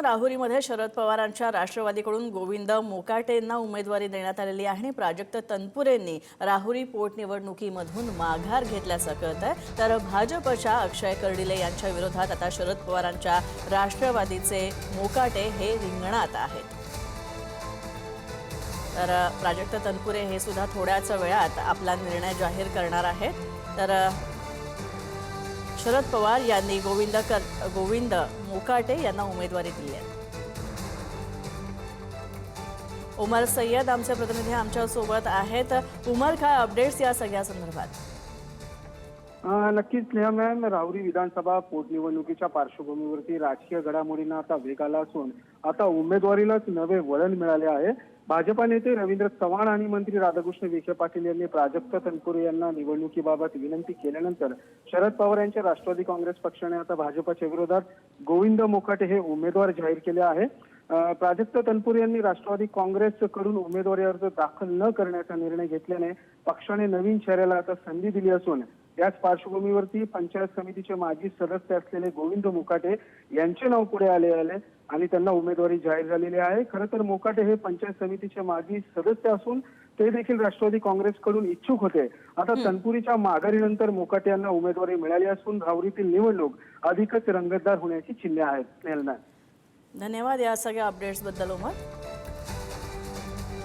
राहुरीमध्ये शरद पवारांच्या राष्ट्रवादीकडून गोविंद मोकाटेंना उमेदवारी देण्यात आलेली आहे आणि प्राजक्त तनपुरेंनी राहुरी पोटनिवडणुकीमधून माघार घेतल्याचं कळतंय। तर भाजपच्या अक्षय कर्डिले यांच्या विरोधात आता शरद पवारांच्या राष्ट्रवादीचे मोकाटे हे रिंगणात आहेत। तर प्राजक्त तनपुरे हे सुद्धा थोड्याच वेळात आपला निर्णय जाहीर करणार आहेत। तर शरद पवार यांनी गोविंद मोकाटे यांना उमेदवारी दिली आहे। उमर सय्यद आमचे प्रतिनिधी आमच्या सोबत आहेत। उमर, काय अपडेट्स या सगळ्या संदर्भात? नक्कीच स्नेहा मॅम, राहुरी विधानसभा पोटनिवडणुकीच्या पार्श्वभूमीवरती राजकीय घडामोडींना आता वेग आला असून आता उमेदवारीलाच नवे वळण मिळाले आहे। भाजपा नेते रवींद्र चव्हाण आणि मंत्री राधाकृष्ण विखे पाटील यांनी प्राजक्त तनपुरे यांना निवडणुकीबाबत विनंती केल्यानंतर शरद पवार यांच्या राष्ट्रवादी काँग्रेस पक्षाने आता भाजपच्या विरोधात गोविंद मोकाटे हे उमेदवार जाहीर केले आहे। प्राजक्त तनपुरे यांनी राष्ट्रवादी काँग्रेसकडून उमेदवारी अर्ज दाखल न करण्याचा निर्णय घेतल्याने पक्षाने नवीन चेहऱ्याला आता संधी दिली असून याच पार्श्वभूमीवरती पंचायत समितीचे माजी सदस्य असलेले गोविंद मोकाटे यांचे नाव पुढे आले आणि त्यांना उमेदवारी जाहीर झालेली आहे। खरं तर मोकाटे हे पंचायत समितीचे माजी सदस्य असून ते देखील राष्ट्रवादी काँग्रेसकडून इच्छुक होते। आता तनपुरीच्या माघारीनंतर मोकाटे यांना उमेदवारी मिळाली असून राहुरीतील निवडणूक अधिकच रंगतदार होण्याची चिन्हे आहेत। धन्यवाद या सगळ्या अपडेट्स बद्दल उमर।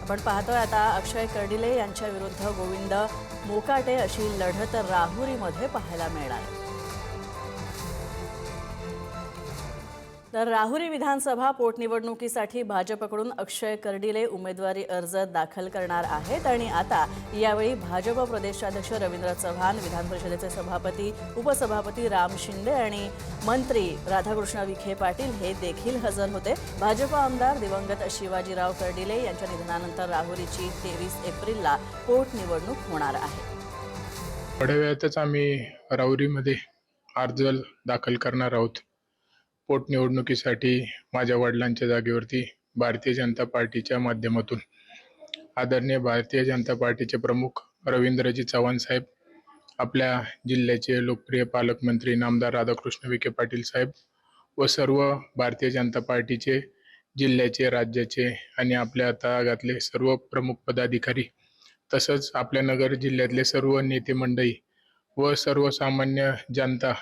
आपण पाहतोय आता अक्षय कर्डिले यांच्या विरुद्ध गोविंद मोकाटे अशी लढत राहुरीमध्ये पाहायला मिळणार आहे। तर राहुरी विधानसभा पोटनिवडणुकीसाठी भाजपकडून अक्षय कर्डिले उमेदवारी अर्ज दाखल करणार आहेत आणि आता यावेळी भाजप प्रदेशाध्यक्ष रवींद्र चव्हाण, विधान परिषदेचे सभापती, उपसभापती राम शिंदे आणि मंत्री राधाकृष्ण विखे पाटील हे देखील हजर होते। भाजप आमदार दिवंगत शिवाजीराव कर्डिले यांच्या निधनानंतर राहुरीची 23 एप्रिलला पोटनिवडणूक होणार आहे। थोड्या वेळातच आम्ही राहुरीमध्ये अर्ज दाखल करणार आहोत। पोटनिवडणुकीसाठी माझ्या वडिलांच्या जागेवरती भारतीय जनता पार्टीच्या माध्यमातून आदरणीय भारतीय जनता पार्टीचे प्रमुख रवींद्रजी चव्हाण साहेब, आपल्या जिल्ह्याचे लोकप्रिय पालकमंत्री नामदार राधाकृष्ण विखे पाटील साहेब व सर्व भारतीय जनता पार्टीचे जिल्ह्याचे, राज्याचे आणि आपल्या तळागाळातले सर्व प्रमुख पदाधिकारी, तसंच आपल्या नगर जिल्ह्यातले सर्व नेते मंडळी व सर्वसामान्य जनता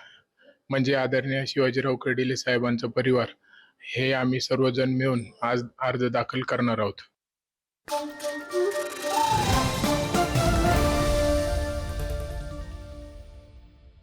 म्हणजे आदरणीय शिवाजीराव कर्डिले साहेबांचा परिवार हे आम्ही सर्वजण मिळून आज अर्ज दाखल करणार आहोत।